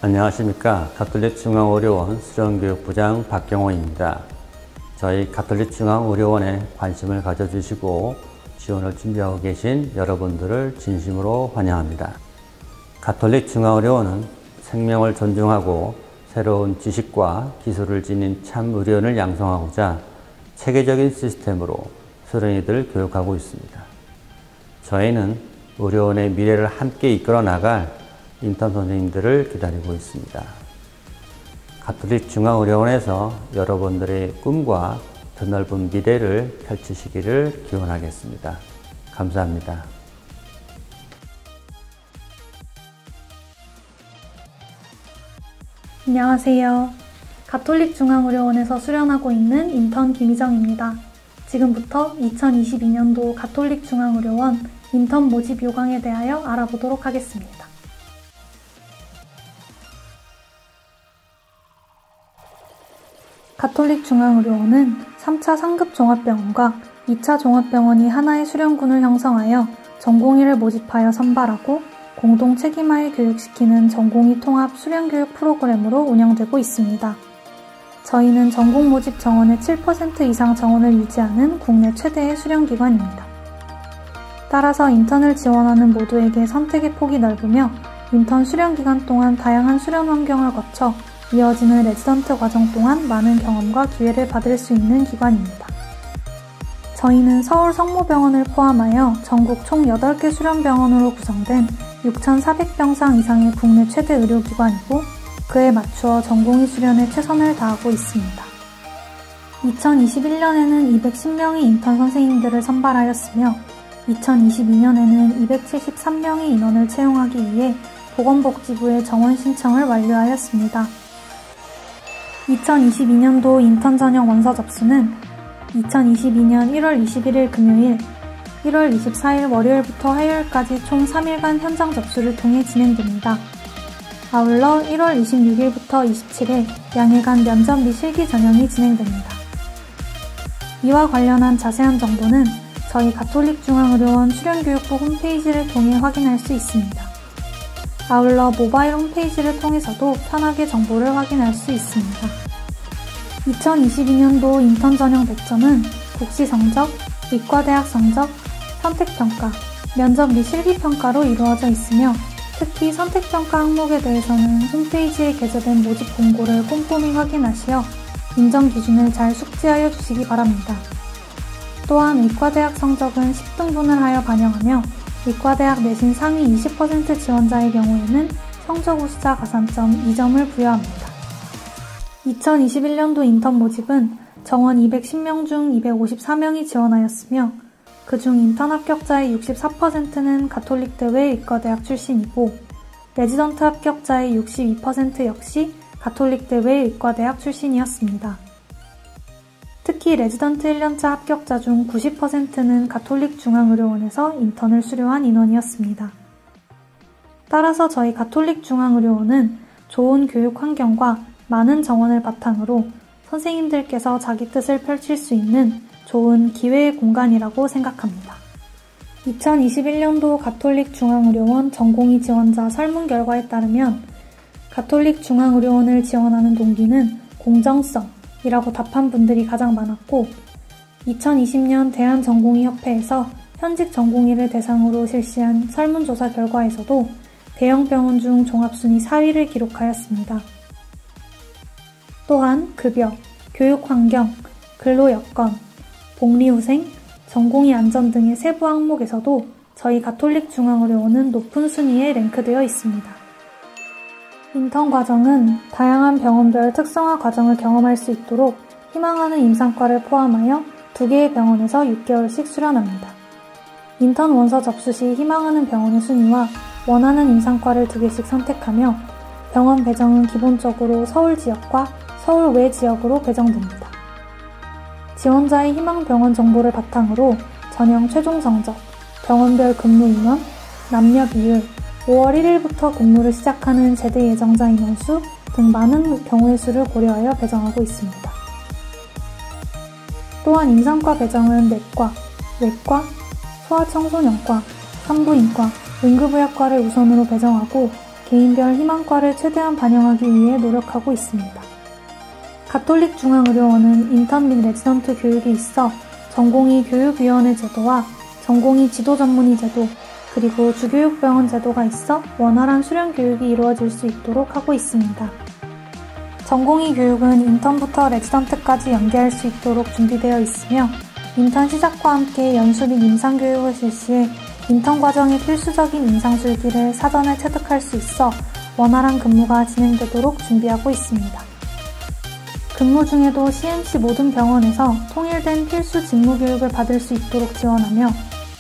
안녕하십니까. 가톨릭중앙의료원 수련교육부장 박경호입니다. 저희 가톨릭중앙의료원에 관심을 가져주시고 지원을 준비하고 계신 여러분들을 진심으로 환영합니다. 가톨릭중앙의료원은 생명을 존중하고 새로운 지식과 기술을 지닌 참 의료인을 양성하고자 체계적인 시스템으로 수련이들을 교육하고 있습니다. 저희는 의료원의 미래를 함께 이끌어 나갈 인턴 선생님들을 기다리고 있습니다. 가톨릭중앙의료원에서 여러분들의 꿈과 드넓은 미래를 펼치시기를 기원하겠습니다. 감사합니다. 안녕하세요. 가톨릭중앙의료원에서 수련하고 있는 인턴 김희정입니다. 지금부터 2022년도 가톨릭중앙의료원 인턴 모집 요강에 대하여 알아보도록 하겠습니다. 가톨릭중앙의료원은 3차 상급 종합병원과 2차 종합병원이 하나의 수련군을 형성하여 전공의를 모집하여 선발하고 공동 책임하에 교육시키는 전공의 통합 수련교육 프로그램으로 운영되고 있습니다. 저희는 전공 모집 정원의 7% 이상 정원을 유지하는 국내 최대의 수련기관입니다. 따라서 인턴을 지원하는 모두에게 선택의 폭이 넓으며 인턴 수련기간 동안 다양한 수련 환경을 거쳐 이어지는 레지던트 과정 동안 많은 경험과 기회를 받을 수 있는 기관입니다. 저희는 서울 성모병원을 포함하여 전국 총 8개 수련병원으로 구성된 6,400병상 이상의 국내 최대 의료기관이고 그에 맞추어 전공의 수련에 최선을 다하고 있습니다. 2021년에는 210명의 인턴 선생님들을 선발하였으며 2022년에는 273명의 인원을 채용하기 위해 보건복지부에 정원 신청을 완료하였습니다. 2022년도 인턴 전형 원서 접수는 2022년 1월 21일 금요일, 1월 24일 월요일부터 화요일까지 총 3일간 현장 접수를 통해 진행됩니다. 아울러 1월 26일부터 27일 양일간 면접 및 실기 전형이 진행됩니다. 이와 관련한 자세한 정보는 저희 가톨릭중앙의료원 수련교육부 홈페이지를 통해 확인할 수 있습니다. 아울러 모바일 홈페이지를 통해서도 편하게 정보를 확인할 수 있습니다. 2022년도 인턴 전형 배점은 국시 성적, 의과대학 성적, 선택평가, 면접 및 실기평가로 이루어져 있으며 특히 선택평가 항목에 대해서는 홈페이지에 게재된 모집 공고를 꼼꼼히 확인하시어 인정 기준을 잘 숙지하여 주시기 바랍니다. 또한 의과대학 성적은 10등분을 하여 반영하며 의과대학 내신 상위 20% 지원자의 경우에는 성적 우수자 가산점 2점을 부여합니다. 2021년도 인턴 모집은 정원 210명 중 254명이 지원하였으며 그중 인턴 합격자의 64%는 가톨릭대 외 의과대학 출신이고 레지던트 합격자의 62% 역시 가톨릭대 외 의과대학 출신이었습니다. 특히 레지던트 1년차 합격자 중 90%는 가톨릭중앙의료원에서 인턴을 수료한 인원이었습니다. 따라서 저희 가톨릭중앙의료원은 좋은 교육 환경과 많은 정원을 바탕으로 선생님들께서 자기 뜻을 펼칠 수 있는 좋은 기회의 공간이라고 생각합니다. 2021년도 가톨릭중앙의료원 전공의 지원자 설문 결과에 따르면 가톨릭중앙의료원을 지원하는 동기는 공정성이라고 답한 분들이 가장 많았고 2020년 대한전공의협회에서 현직 전공의를 대상으로 실시한 설문조사 결과에서도 대형 병원 중 종합순위 4위를 기록하였습니다. 또한 급여, 교육환경, 근로여건, 복리후생, 전공의 안전 등의 세부 항목에서도 저희 가톨릭중앙의료원은 높은 순위에 랭크되어 있습니다. 인턴 과정은 다양한 병원별 특성화 과정을 경험할 수 있도록 희망하는 임상과를 포함하여 2개의 병원에서 6개월씩 수련합니다. 인턴 원서 접수 시 희망하는 병원의 순위와 원하는 임상과를 2개씩 선택하며 병원 배정은 기본적으로 서울 지역과 서울 외 지역으로 배정됩니다. 지원자의 희망 병원 정보를 바탕으로 전형 최종 성적, 병원별 근무 인원, 남녀 비율, 5월 1일부터 근무를 시작하는 제대 예정자 인원수 등 많은 경우의 수를 고려하여 배정하고 있습니다. 또한 임상과 배정은 내과, 외과, 소아청소년과, 산부인과, 응급의학과를 우선으로 배정하고 개인별 희망과를 최대한 반영하기 위해 노력하고 있습니다. 가톨릭중앙의료원은 인턴 및 레지던트 교육이 있어 전공의 교육위원회 제도와 전공의 지도전문의 제도, 그리고 주교육병원 제도가 있어 원활한 수련 교육이 이루어질 수 있도록 하고 있습니다. 전공의 교육은 인턴부터 레지던트까지 연계할 수 있도록 준비되어 있으며 인턴 시작과 함께 연수 및 임상교육을 실시해 인턴 과정의 필수적인 임상술기를 사전에 체득할 수 있어 원활한 근무가 진행되도록 준비하고 있습니다. 근무 중에도 CMC 모든 병원에서 통일된 필수 직무 교육을 받을 수 있도록 지원하며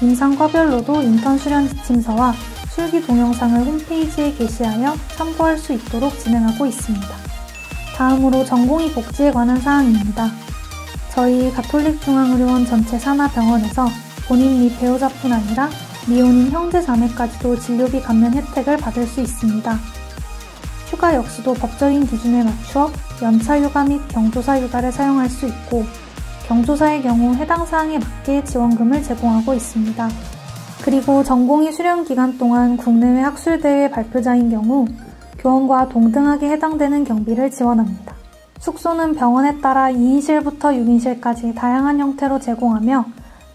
임상과별로도 인턴 수련 지침서와 술기 동영상을 홈페이지에 게시하여 참고할 수 있도록 진행하고 있습니다. 다음으로 전공의 복지에 관한 사항입니다. 저희 가톨릭중앙의료원 전체 산하병원에서 본인 및 배우자뿐 아니라 미혼인 형제 자매까지도 진료비 감면 혜택을 받을 수 있습니다. 휴가 역시도 법적인 기준에 맞추어 연차 휴가 및 경조사 휴가를 사용할 수 있고 경조사의 경우 해당 사항에 맞게 지원금을 제공하고 있습니다. 그리고 전공의 수련 기간 동안 국내외 학술대회 발표자인 경우 교원과 동등하게 해당되는 경비를 지원합니다. 숙소는 병원에 따라 2인실부터 6인실까지 다양한 형태로 제공하며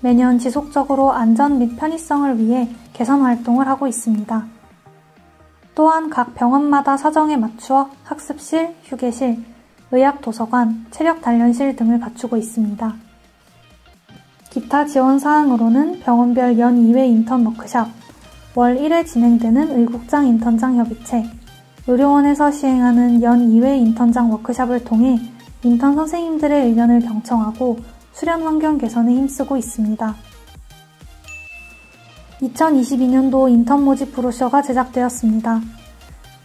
매년 지속적으로 안전 및 편의성을 위해 개선 활동을 하고 있습니다. 또한 각 병원마다 사정에 맞추어 학습실, 휴게실, 의학도서관, 체력단련실 등을 갖추고 있습니다. 기타 지원사항으로는 병원별 연 2회 인턴 워크샵, 월 1회 진행되는 의국장 인턴장 협의체, 의료원에서 시행하는 연 2회 인턴장 워크샵을 통해 인턴 선생님들의 의견을 경청하고 수련 환경 개선에 힘쓰고 있습니다. 2022년도 인턴 모집 브로셔가 제작되었습니다.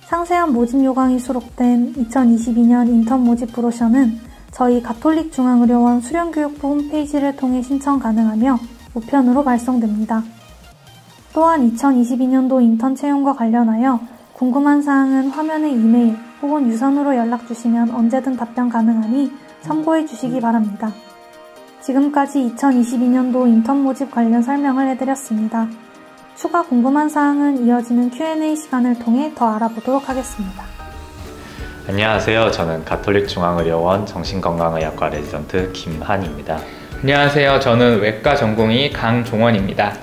상세한 모집 요강이 수록된 2022년 인턴 모집 브로셔는 저희 가톨릭중앙의료원 수련교육부 홈페이지를 통해 신청 가능하며 우편으로 발송됩니다. 또한 2022년도 인턴 채용과 관련하여 궁금한 사항은 화면의 이메일 혹은 유선으로 연락주시면 언제든 답변 가능하니 참고해 주시기 바랍니다. 지금까지 2022년도 인턴 모집 관련 설명을 해드렸습니다. 추가 궁금한 사항은 이어지는 Q&A 시간을 통해 더 알아보도록 하겠습니다. 안녕하세요. 저는 가톨릭중앙의료원 정신건강의학과 레지던트 김한입니다. 안녕하세요. 저는 외과 전공의 강종원입니다.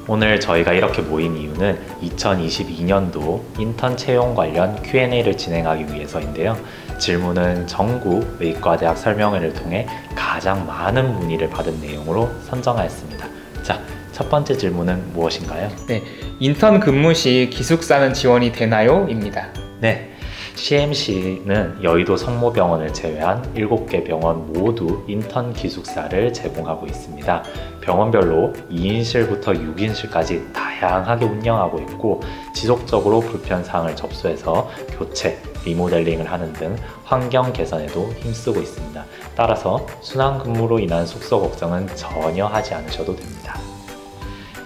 오늘 저희가 이렇게 모인 이유는 2022년도 인턴 채용 관련 Q&A를 진행하기 위해서인데요. 질문은 전국 의과대학 설명회를 통해 가장 많은 문의를 받은 내용으로 선정하였습니다. 자, 첫 번째 질문은 무엇인가요? 네, 인턴 근무 시 기숙사는 지원이 되나요? 입니다. 네, CMC는 여의도 성모병원을 제외한 7개 병원 모두 인턴 기숙사를 제공하고 있습니다. 병원별로 2인실부터 6인실까지 다양하게 운영하고 있고 지속적으로 불편사항을 접수해서 교체, 리모델링을 하는 등 환경 개선에도 힘쓰고 있습니다. 따라서 순환 근무로 인한 숙소 걱정은 전혀 하지 않으셔도 됩니다.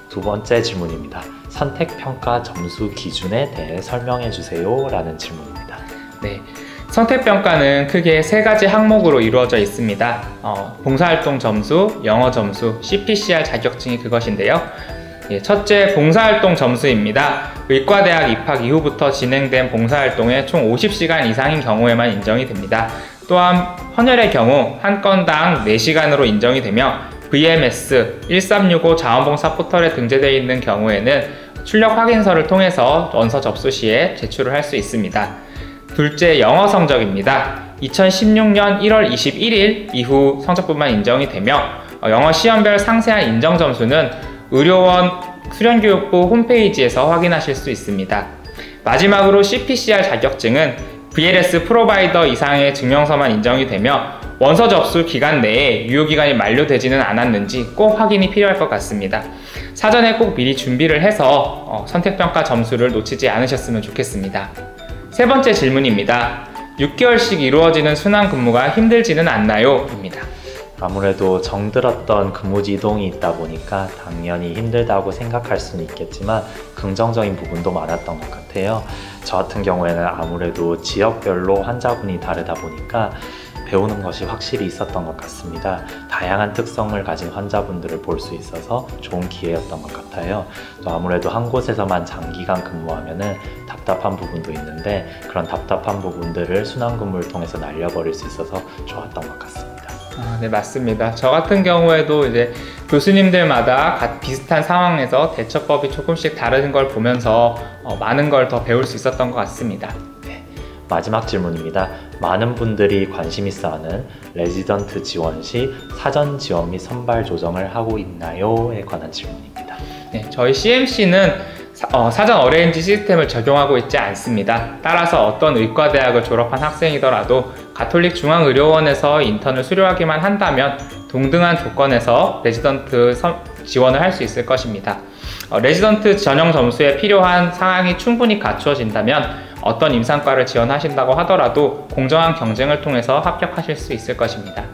두 번째 질문입니다. 선택평가 점수 기준에 대해 설명해 주세요 라는 질문입니다. 네, 선택평가는 크게 3가지 항목으로 이루어져 있습니다. 봉사활동 점수, 영어 점수, CPCR 자격증이 그것인데요. 첫째, 봉사활동 점수입니다. 의과대학 입학 이후부터 진행된 봉사활동에 총 50시간 이상인 경우에만 인정이 됩니다. 또한 헌혈의 경우 한 건당 4시간으로 인정이 되며 VMS 1365 자원봉사 포털에 등재되어 있는 경우에는 출력 확인서를 통해서 원서 접수 시에 제출을 할 수 있습니다. 둘째, 영어 성적입니다. 2016년 1월 21일 이후 성적뿐만 인정이 되며 영어 시험별 상세한 인정 점수는 의료원 수련교육부 홈페이지에서 확인하실 수 있습니다. 마지막으로 CPCR 자격증은 VLS 프로바이더 이상의 증명서만 인정이 되며 원서 접수 기간 내에 유효기간이 만료되지는 않았는지 꼭 확인이 필요할 것 같습니다. 사전에 꼭 미리 준비를 해서 선택평가 점수를 놓치지 않으셨으면 좋겠습니다. 세 번째 질문입니다. 6개월씩 이루어지는 순환 근무가 힘들지는 않나요? 입니다. 아무래도 정들었던 근무지 이동이 있다 보니까 당연히 힘들다고 생각할 수는 있겠지만 긍정적인 부분도 많았던 것 같아요. 저 같은 경우에는 아무래도 지역별로 환자분이 다르다 보니까 배우는 것이 확실히 있었던 것 같습니다. 다양한 특성을 가진 환자분들을 볼 수 있어서 좋은 기회였던 것 같아요. 또 아무래도 한 곳에서만 장기간 근무하면은 답답한 부분도 있는데 그런 답답한 부분들을 순환근무를 통해서 날려버릴 수 있어서 좋았던 것 같습니다. 네, 맞습니다. 저 같은 경우에도 이제 교수님들마다 비슷한 상황에서 대처법이 조금씩 다른 걸 보면서 많은 걸 더 배울 수 있었던 것 같습니다. 네, 마지막 질문입니다. 많은 분들이 관심 있어 하는 레지던트 지원 시 사전 지원 및 선발 조정을 하고 있나요?에 관한 질문입니다. 네, 저희 CMC는 사전 어레인지 시스템을 적용하고 있지 않습니다. 따라서 어떤 의과대학을 졸업한 학생이더라도 가톨릭 중앙의료원에서 인턴을 수료하기만 한다면 동등한 조건에서 레지던트 지원을 할 수 있을 것입니다. 레지던트 전형 점수에 필요한 상황이 충분히 갖추어진다면 어떤 임상과를 지원하신다고 하더라도 공정한 경쟁을 통해서 합격하실 수 있을 것입니다.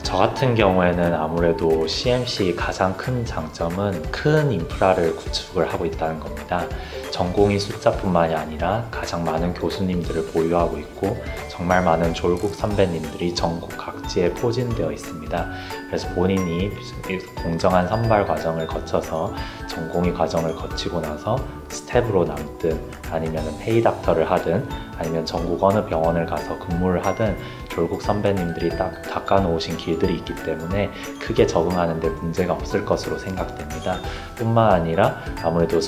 저 같은 경우에는 아무래도 CMC 가장 큰 장점은 큰 인프라를 구축을 하고 있다는 겁니다. 전공의 숫자뿐만이 아니라 가장 많은 교수님들을 보유하고 있고 정말 많은 졸국 선배님들이 전국 각지에 포진되어 있습니다. 그래서 본인이 공정한 선발 과정을 거쳐서 전공의 과정을 거치고 나서 스텝으로 남든 아니면 페이닥터를 하든 아니면 전국 어느 병원을 가서 근무를 하든 졸국 선배님들이 딱 닦아놓으신 길들이 있기 때문에 크게 적응하는 데 문제가 없을 것으로 생각됩니다. 뿐만 아니라 아무래도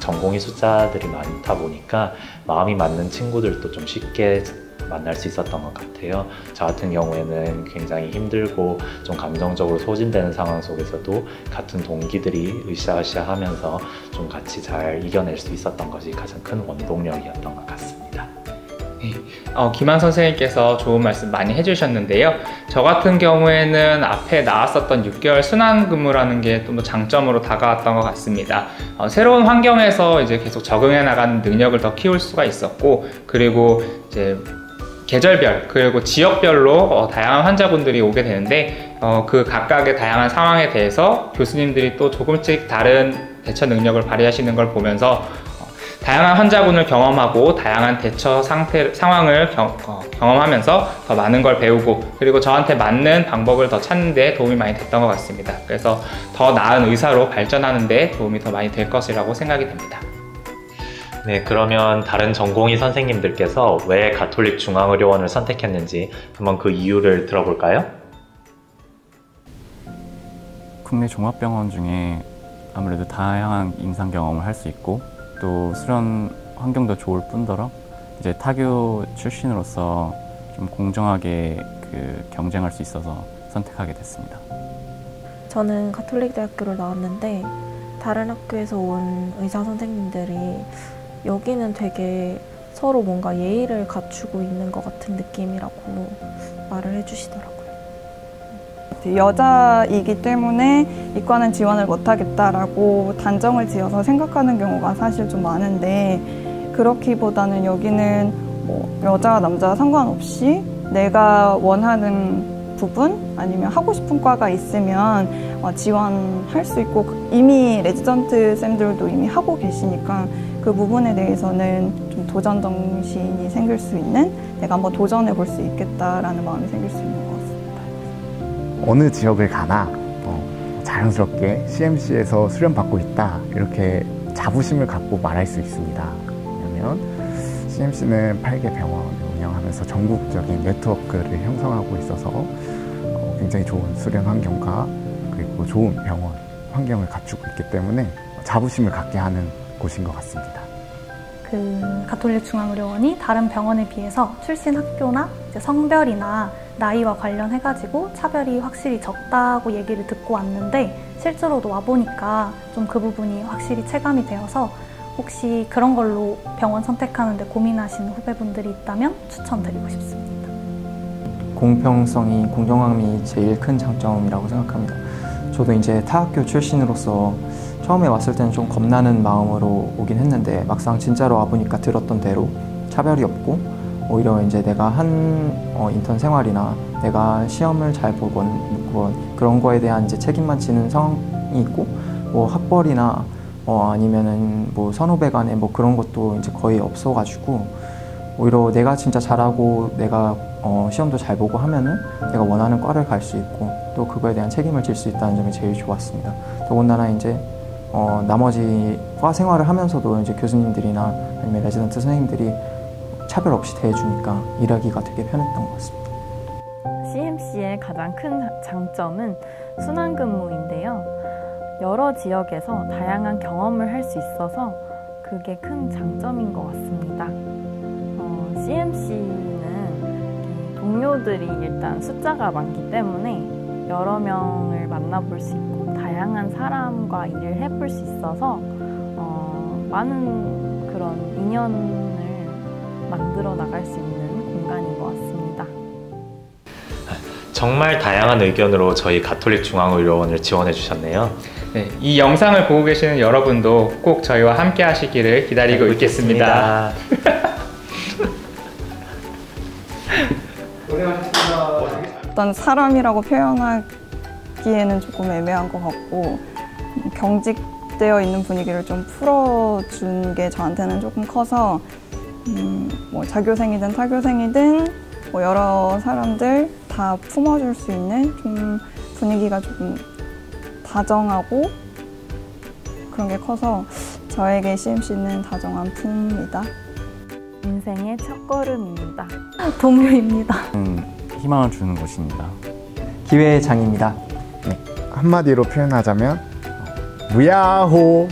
전공의 숫자들이 많다 보니까 마음이 맞는 친구들도 좀 쉽게 만날 수 있었던 것 같아요. 저 같은 경우에는 굉장히 힘들고 좀 감정적으로 소진되는 상황 속에서도 같은 동기들이 으쌰으쌰 하면서 좀 같이 잘 이겨낼 수 있었던 것이 가장 큰 원동력이었던 것 같습니다. 네, 김한 선생님께서 좋은 말씀 많이 해주셨는데요. 저 같은 경우에는 앞에 나왔었던 6개월 순환근무라는 게 좀 더 장점으로 다가왔던 것 같습니다. 새로운 환경에서 이제 계속 적응해 나가는 능력을 더 키울 수가 있었고, 그리고 이제 계절별 그리고 지역별로 다양한 환자분들이 오게 되는데 그 각각의 다양한 상황에 대해서 교수님들이 또 조금씩 다른 대처 능력을 발휘하시는 걸 보면서 다양한 환자분을 경험하고 다양한 대처 상황을 경험하면서 더 많은 걸 배우고 그리고 저한테 맞는 방법을 더 찾는 데 도움이 많이 됐던 것 같습니다. 그래서 더 나은 의사로 발전하는 데 도움이 더 많이 될 것이라고 생각이 됩니다. 네, 그러면 다른 전공의 선생님들께서 왜 가톨릭 중앙의료원을 선택했는지 한번 그 이유를 들어볼까요? 국내 종합병원 중에 아무래도 다양한 임상 경험을 할 수 있고 또 수련 환경도 좋을 뿐더러 이제 타교 출신으로서 좀 공정하게 경쟁할 수 있어서 선택하게 됐습니다. 저는 가톨릭 대학교를 나왔는데 다른 학교에서 온 의사 선생님들이 여기는 되게 서로 뭔가 예의를 갖추고 있는 것 같은 느낌이라고 말을 해주시더라고요. 여자이기 때문에 이과는 지원을 못하겠다라고 단정을 지어서 생각하는 경우가 사실 좀 많은데 그렇기보다는 여기는 여자 남자 상관없이 내가 원하는 부분 아니면 하고 싶은 과가 있으면 지원할 수 있고 이미 레지던트 쌤들도 이미 하고 계시니까 그 부분에 대해서는 좀 도전 정신이 생길 수 있는 내가 한번 도전해 볼 수 있겠다라는 마음이 생길 수 있는 것 같습니다. 어느 지역을 가나 자연스럽게 CMC에서 수련받고 있다 이렇게 자부심을 갖고 말할 수 있습니다. 왜냐하면 CMC는 8개 병원을 운영하면서 전국적인 네트워크를 형성하고 있어서 굉장히 좋은 수련 환경과 그리고 좋은 병원 환경을 갖추고 있기 때문에 자부심을 갖게 하는 곳인 것 같습니다. 가톨릭 중앙의료원이 다른 병원에 비해서 출신 학교나 이제 성별이나 나이와 관련해가지고 차별이 확실히 적다고 얘기를 듣고 왔는데 실제로도 와보니까 좀 그 부분이 확실히 체감이 되어서 혹시 그런 걸로 병원 선택하는데 고민하시는 후배분들이 있다면 추천드리고 싶습니다. 공평성이, 공정함이 제일 큰 장점이라고 생각합니다. 저도 이제 타학교 출신으로서 처음에 왔을 때는 좀 겁나는 마음으로 오긴 했는데 막상 진짜로 와보니까 들었던 대로 차별이 없고 오히려 이제 내가 한 인턴 생활이나 내가 시험을 잘 보건 그런 거에 대한 이제 책임만 지는 상황이 있고 뭐 학벌이나 아니면은 뭐 선후배 간에 뭐 그런 것도 이제 거의 없어가지고 오히려 내가 진짜 잘하고 내가 시험도 잘 보고 하면은 내가 원하는 과를 갈 수 있고 또 그거에 대한 책임을 질 수 있다는 점이 제일 좋았습니다. 더군다나 이제 나머지 과 생활을 하면서도 이제 교수님들이나 아니면 레지던트 선생님들이 차별 없이 대해주니까 일하기가 되게 편했던 것 같습니다. CMC의 가장 큰 장점은 순환근무인데요. 여러 지역에서 다양한 경험을 할 수 있어서 그게 큰 장점인 것 같습니다. CMC는 동료들이 일단 숫자가 많기 때문에 여러 명을 만나볼 수 있고 다양한 사람과 일을 해볼 수 있어서 많은 그런 인연을 만들어 나갈 수 있는 공간인 것 같습니다. 정말 다양한 의견으로 저희 가톨릭 중앙의료원을 지원해 주셨네요. 네, 이 영상을 보고 계시는 여러분도 꼭 저희와 함께 하시기를 기다리고 있겠습니다. 어떤 사람이라고 표현하기에는 조금 애매한 것 같고 경직되어 있는 분위기를 좀 풀어준 게 저한테는 조금 커서 뭐 자교생이든 타교생이든 뭐 여러 사람들 다 품어줄 수 있는 좀 분위기가 조금 다정하고 그런 게 커서 저에게 CMC는 다정한 품입니다. 인생의 첫걸음입니다. 동료입니다. 희망을 주는 곳입니다. 기회의 장입니다. 네, 한마디로 표현하자면 무야호.